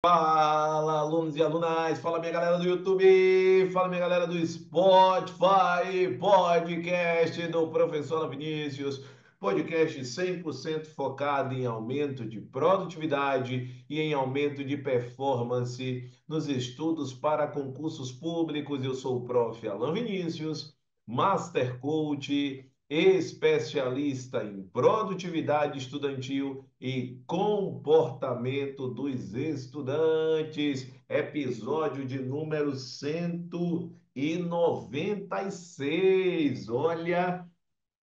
Fala, alunos e alunas, fala minha galera do YouTube, fala minha galera do Spotify, podcast do professor Alan Vinícius, podcast 100% focado em aumento de produtividade e em aumento de performance nos estudos para concursos públicos. Eu sou o prof. Alan Vinícius, Master Coach, especialista em produtividade estudantil e comportamento dos estudantes. Episódio de número 196. Olha,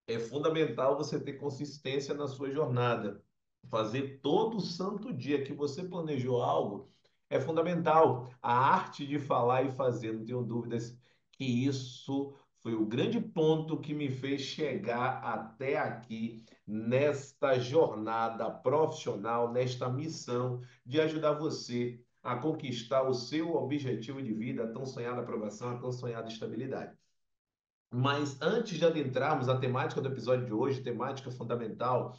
é fundamental você ter consistência na sua jornada. Fazer todo santo dia que você planejou algo é fundamental. A arte de falar e fazer, não tenho dúvidas que isso foi o grande ponto que me fez chegar até aqui nesta jornada profissional, nesta missão de ajudar você a conquistar o seu objetivo de vida, a tão sonhada aprovação, a tão sonhada estabilidade. Mas antes de adentrarmos a temática do episódio de hoje, temática fundamental,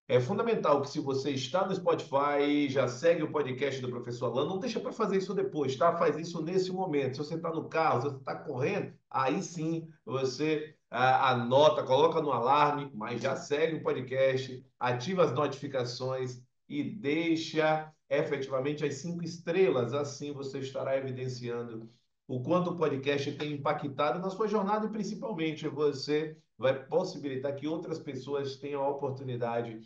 é fundamental que se você está no Spotify, já segue o podcast do professor Alan, não deixa para fazer isso depois, tá? Faz isso nesse momento. Se você está no carro, se você está correndo, aí sim você anota, coloca no alarme, mas já segue o podcast, ativa as notificações e deixa efetivamente as 5 estrelas. Assim você estará evidenciando o quanto o podcast tem impactado na sua jornada e principalmente você vai possibilitar que outras pessoas tenham a oportunidade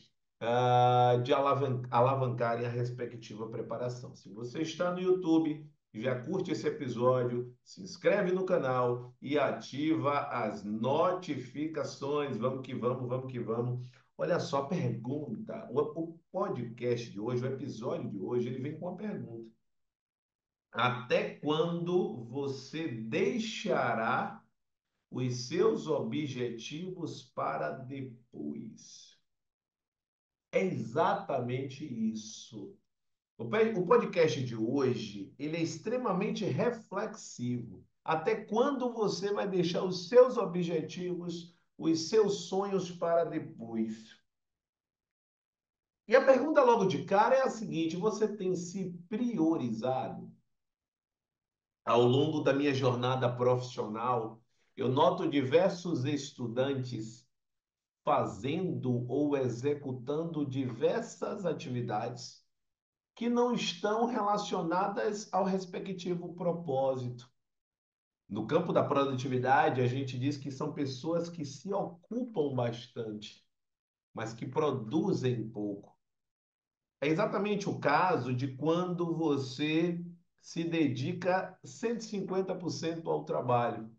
de alavancarem a respectiva preparação. Se você está no YouTube, já curte esse episódio, se inscreve no canal e ativa as notificações. Vamos que vamos, vamos que vamos. Olha só, pergunta. O podcast de hoje, o episódio de hoje, ele vem com uma pergunta. Até quando você deixará os seus objetivos para depois? É exatamente isso. O podcast de hoje, ele é extremamente reflexivo. Até quando você vai deixar os seus objetivos, os seus sonhos para depois? E a pergunta logo de cara é a seguinte: você tem se priorizado? Ao longo da minha jornada profissional, eu noto diversos estudantes fazendo ou executando diversas atividades que não estão relacionadas ao respectivo propósito. No campo da produtividade, a gente diz que são pessoas que se ocupam bastante, mas que produzem pouco. É exatamente o caso de quando você se dedica 150% ao trabalho.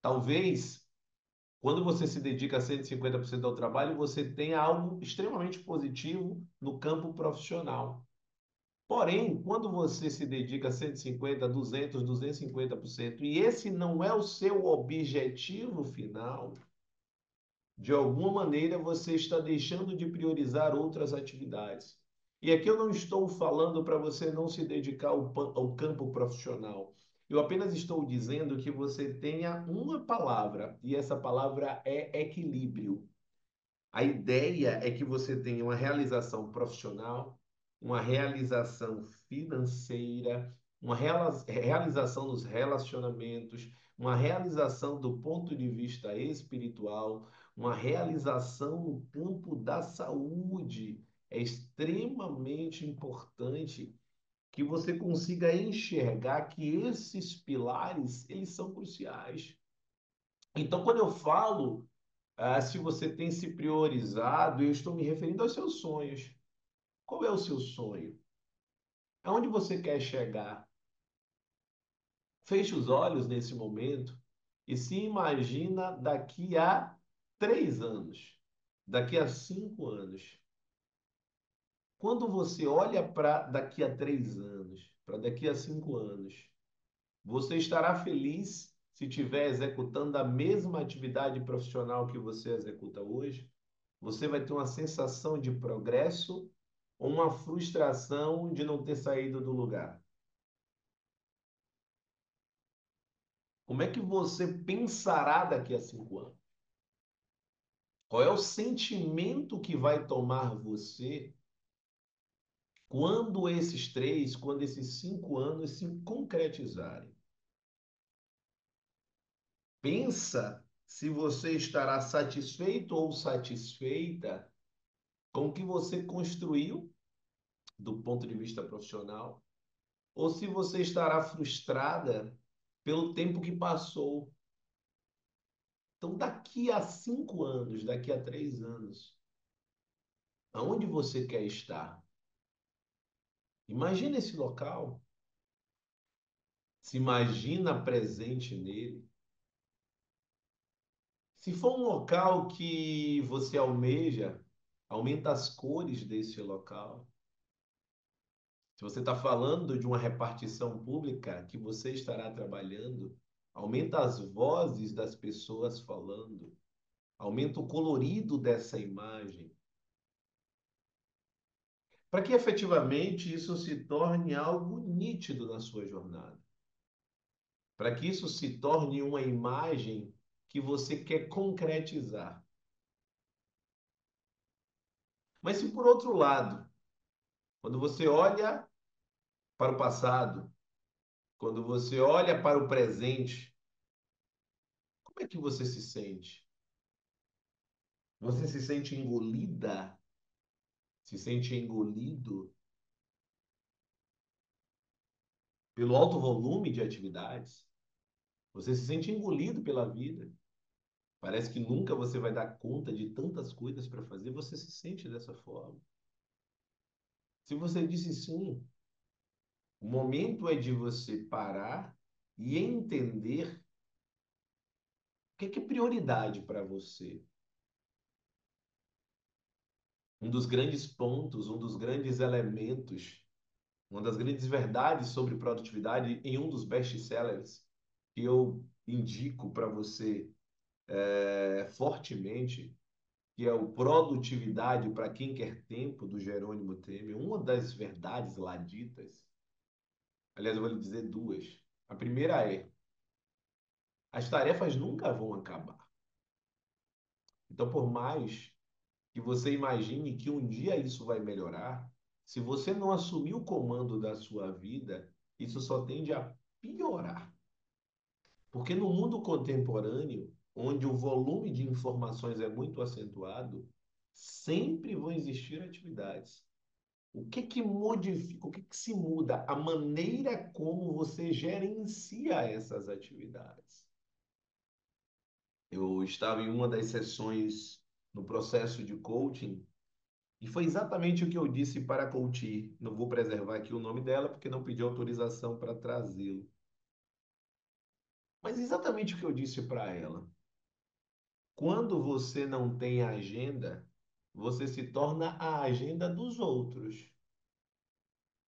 Talvez, quando você se dedica 150% ao trabalho, você tenha algo extremamente positivo no campo profissional. Porém, quando você se dedica a 150, 200, 250%, e esse não é o seu objetivo final, de alguma maneira você está deixando de priorizar outras atividades. E aqui eu não estou falando para você não se dedicar ao campo profissional. Eu apenas estou dizendo que você tenha uma palavra, e essa palavra é equilíbrio. A ideia é que você tenha uma realização profissional, uma realização financeira, uma realização nos relacionamentos, uma realização do ponto de vista espiritual, uma realização no campo da saúde. É extremamente importante que você consiga enxergar que esses pilares, eles são cruciais. Então, quando eu falo se você tem se priorizado, eu estou me referindo aos seus sonhos. Qual é o seu sonho? Aonde você quer chegar? Feche os olhos nesse momento e se imagina daqui a 3 anos, daqui a 5 anos. Quando você olha para daqui a 3 anos, para daqui a 5 anos, você estará feliz se estiver executando a mesma atividade profissional que você executa hoje? Você vai ter uma sensação de progresso ou uma frustração de não ter saído do lugar? Como é que você pensará daqui a 5 anos? Qual é o sentimento que vai tomar você quando esses 5 anos se concretizarem, pensa se você estará satisfeito ou satisfeita com o que você construiu do ponto de vista profissional, ou se você estará frustrada pelo tempo que passou. Então, daqui a 5 anos, daqui a 3 anos, aonde você quer estar? Imagina esse local, se imagina presente nele. Se for um local que você almeja, aumenta as cores desse local. Se você está falando de uma repartição pública que você estará trabalhando, aumenta as vozes das pessoas falando, aumenta o colorido dessa imagem, para que efetivamente isso se torne algo nítido na sua jornada, para que isso se torne uma imagem que você quer concretizar. Mas se por outro lado, quando você olha para o passado, quando você olha para o presente, como é que você se sente? Você se sente engolida? Se sente engolido pelo alto volume de atividades? Você se sente engolido pela vida? Parece que nunca você vai dar conta de tantas coisas para fazer. Você se sente dessa forma? Se você disse sim, o momento é de você parar e entender o que é prioridade para você. Um dos grandes pontos, um dos grandes elementos, uma das grandes verdades sobre produtividade em um dos best-sellers que eu indico para você fortemente, que é o Produtividade para Quem Quer Tempo, do Jerônimo Temer, uma das verdades lá ditas, aliás, eu vou lhe dizer duas. A primeira é, as tarefas nunca vão acabar. Então, por mais que você imagine que um dia isso vai melhorar, se você não assumir o comando da sua vida, isso só tende a piorar. Porque no mundo contemporâneo, onde o volume de informações é muito acentuado, sempre vão existir atividades. O que que modifica, o que que se muda? A maneira como você gerencia essas atividades. Eu estava em uma das sessões no processo de coaching e foi exatamente o que eu disse para a coach. Não vou preservar aqui o nome dela porque não pedi autorização para trazê-lo. Mas exatamente o que eu disse para ela. Quando você não tem agenda, você se torna a agenda dos outros.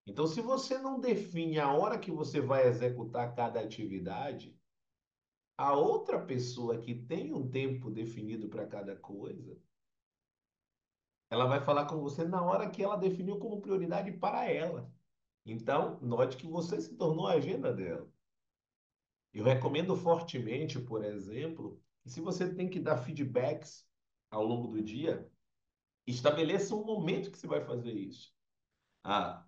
Então, se você não define a hora que você vai executar cada atividade, a outra pessoa que tem um tempo definido para cada coisa, ela vai falar com você na hora que ela definiu como prioridade para ela. Então, note que você se tornou a agenda dela. Eu recomendo fortemente, por exemplo, que se você tem que dar feedbacks ao longo do dia, estabeleça um momento que você vai fazer isso. Ah,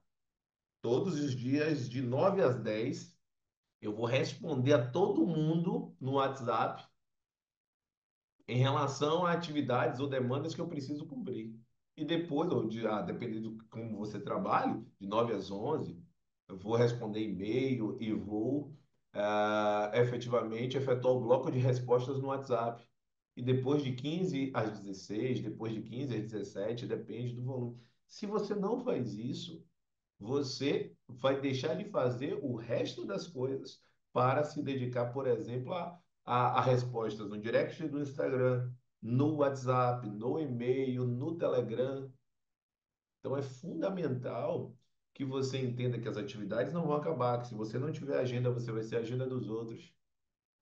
todos os dias, de 9 às 10, eu vou responder a todo mundo no WhatsApp em relação a atividades ou demandas que eu preciso cumprir. E depois, dependendo de como você trabalha, de 9 às 11, eu vou responder e-mail e vou efetivamente efetuar o bloco de respostas no WhatsApp. E depois de 15 às 16, depois de 15 às 17, depende do volume. Se você não faz isso, você vai deixar de fazer o resto das coisas para se dedicar, por exemplo, a respostas no direct do Instagram, no WhatsApp, no e-mail, no Telegram. Então é fundamental que você entenda que as atividades não vão acabar, que se você não tiver agenda, você vai ser a agenda dos outros.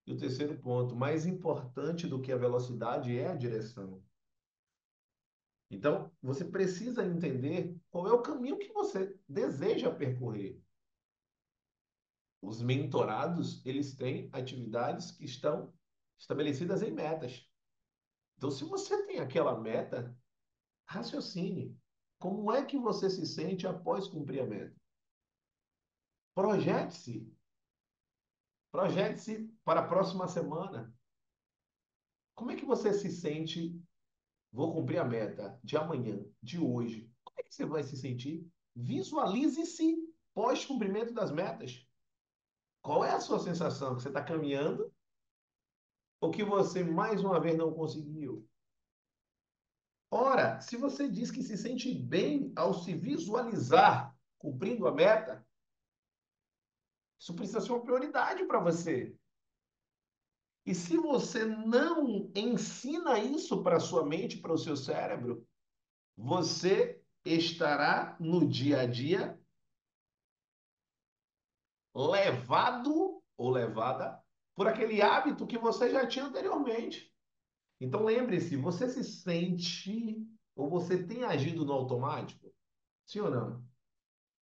E o terceiro ponto, mais importante do que a velocidade é a direção. Então, você precisa entender qual é o caminho que você deseja percorrer. Os mentorados, eles têm atividades que estão estabelecidas em metas. Então, se você tem aquela meta, raciocine. Como é que você se sente após cumprir a meta? Projete-se. Projete-se para a próxima semana. Como é que você se sente? Vou cumprir a meta de amanhã, de hoje. Como é que você vai se sentir? Visualize-se pós-cumprimento das metas. Qual é a sua sensação? Que você está caminhando ou que você mais uma vez não conseguiu? Ora, se você diz que se sente bem ao se visualizar cumprindo a meta, isso precisa ser uma prioridade para você. E se você não ensina isso para a sua mente, para o seu cérebro, você estará no dia a dia levado ou levada por aquele hábito que você já tinha anteriormente. Então lembre-se, você se sente ou você tem agido no automático? Sim ou não?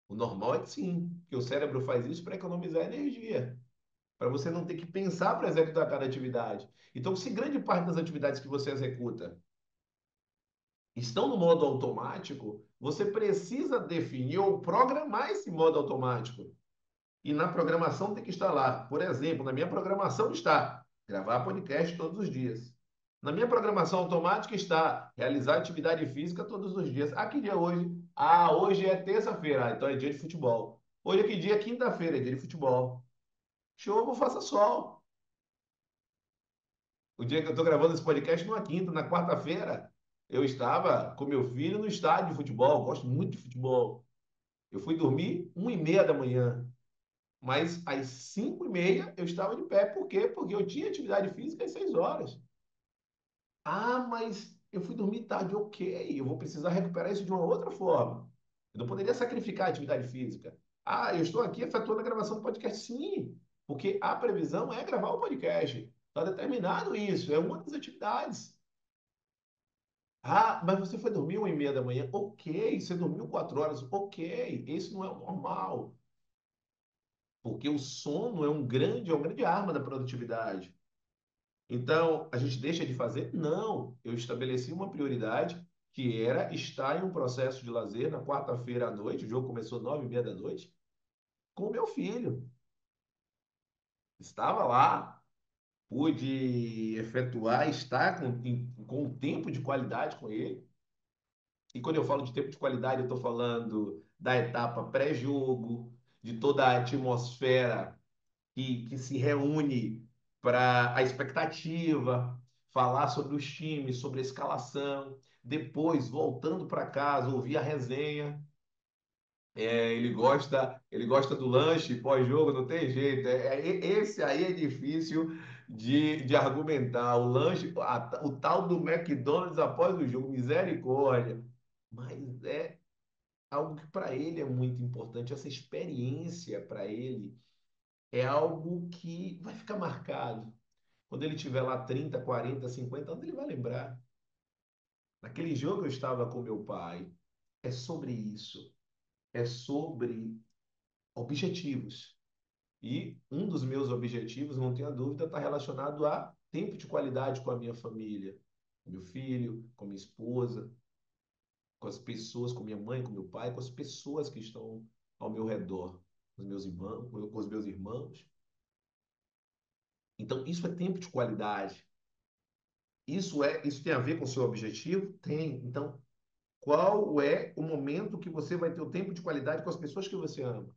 O normal é que sim, que o cérebro faz isso para economizar energia, para você não ter que pensar para executar cada atividade. Então, se grande parte das atividades que você executa estão no modo automático, você precisa definir ou programar esse modo automático. E na programação tem que estar lá. Por exemplo, na minha programação está gravar podcast todos os dias. Na minha programação automática está realizar atividade física todos os dias. Ah, que dia é hoje? Ah, hoje é terça-feira, então é dia de futebol. Hoje é que dia? Quinta-feira, é dia de futebol. Chova, faça sol. O dia que eu estou gravando esse podcast numa quinta, na quarta-feira, eu estava com meu filho no estádio de futebol. Gosto muito de futebol. Eu fui dormir 1h30 da manhã. Mas às 5h30 eu estava de pé. Por quê? Porque eu tinha atividade física às 6 horas. Ah, mas eu fui dormir tarde. Ok, eu vou precisar recuperar isso de uma outra forma. Eu não poderia sacrificar a atividade física. Ah, eu estou aqui efetuando a gravação do podcast. Sim, porque a previsão é gravar o podcast. Está determinado isso. É uma das atividades. Ah, mas você foi dormir 1h30 da manhã. Ok, você dormiu 4 horas. Ok, esse não é o normal. Porque o sono é uma grande arma da produtividade. Então, a gente deixa de fazer? Não. Eu estabeleci uma prioridade que era estar em um processo de lazer na quarta-feira à noite, o jogo começou 9h30 da noite, com o meu filho. Estava lá, pude efetuar, estar com um tempo de qualidade com ele. E quando eu falo de tempo de qualidade, eu estou falando da etapa pré-jogo, de toda a atmosfera que se reúne para a expectativa, falar sobre os times, sobre a escalação, depois, voltando para casa, ouvir a resenha. Ele gosta do lanche pós-jogo, não tem jeito. Esse aí é difícil de argumentar. O lanche, o tal do McDonald's após o jogo, misericórdia. Mas é algo que para ele é muito importante. Essa experiência para ele é algo que vai ficar marcado. Quando ele tiver lá 30, 40, 50 anos, ele vai lembrar. Naquele jogo eu estava com meu pai. É sobre isso. É sobre objetivos. E um dos meus objetivos, não tenha dúvida, está relacionado a tempo de qualidade com a minha família, com meu filho, com minha esposa, com as pessoas, com minha mãe, com meu pai, com as pessoas que estão ao meu redor, com os meus irmãos, com os meus irmãos. Então, isso é tempo de qualidade. Isso tem a ver com o seu objetivo? Tem. Então, qual é o momento que você vai ter o tempo de qualidade com as pessoas que você ama?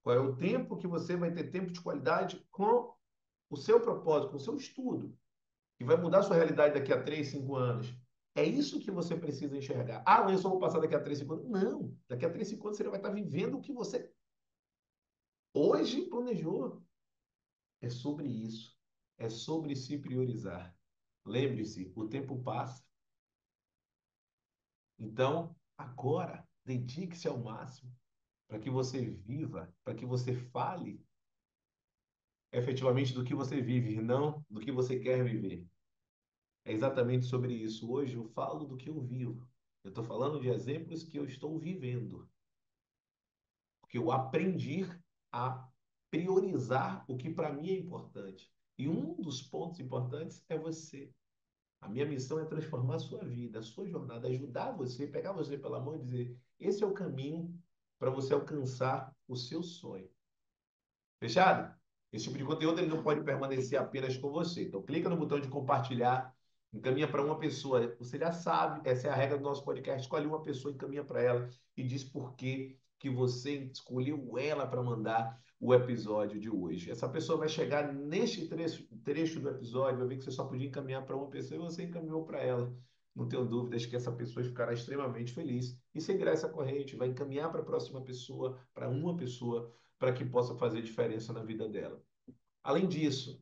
Qual é o tempo que você vai ter tempo de qualidade com o seu propósito, com o seu estudo, que vai mudar a sua realidade daqui a 3, 5 anos? É isso que você precisa enxergar. Ah, eu só vou passar daqui a 3, 5 anos. Não. Daqui a 3, 5 anos você vai estar vivendo o que você hoje planejou. É sobre isso. É sobre se priorizar. Lembre-se, o tempo passa. Então, agora, dedique-se ao máximo para que você viva, para que você fale efetivamente do que você vive, e não do que você quer viver. É exatamente sobre isso. Hoje eu falo do que eu vivo. Eu estou falando de exemplos que eu estou vivendo, porque eu aprendi a priorizar o que para mim é importante. E um dos pontos importantes é você. A minha missão é transformar a sua vida, a sua jornada, ajudar você, pegar você pela mão e dizer: esse é o caminho para você alcançar o seu sonho. Fechado? Esse tipo de conteúdo ele não pode permanecer apenas com você. Então, clica no botão de compartilhar, encaminha para uma pessoa. Você já sabe, essa é a regra do nosso podcast. Escolhe uma pessoa, encaminha para ela e diz por que você escolheu ela para mandar o episódio de hoje. Essa pessoa vai chegar neste trecho do episódio, vai ver que você só podia encaminhar para uma pessoa e você encaminhou para ela. Não tenho dúvidas que essa pessoa ficará extremamente feliz e seguirá essa corrente, vai encaminhar para a próxima pessoa, para uma pessoa, para que possa fazer diferença na vida dela. Além disso,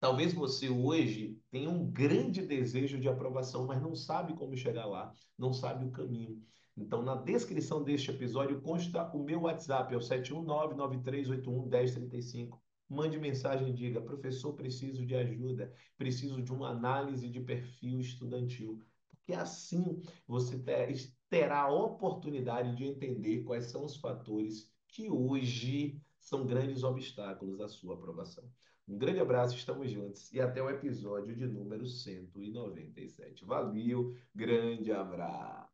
talvez você hoje tenha um grande desejo de aprovação, mas não sabe como chegar lá, não sabe o caminho. Então, na descrição deste episódio consta o meu WhatsApp, é o 71993811035. Mande mensagem e diga: professor, preciso de ajuda, preciso de uma análise de perfil estudantil. Porque assim você terá a oportunidade de entender quais são os fatores que hoje são grandes obstáculos à sua aprovação. Um grande abraço, estamos juntos e até o episódio de número 197. Valeu, grande abraço.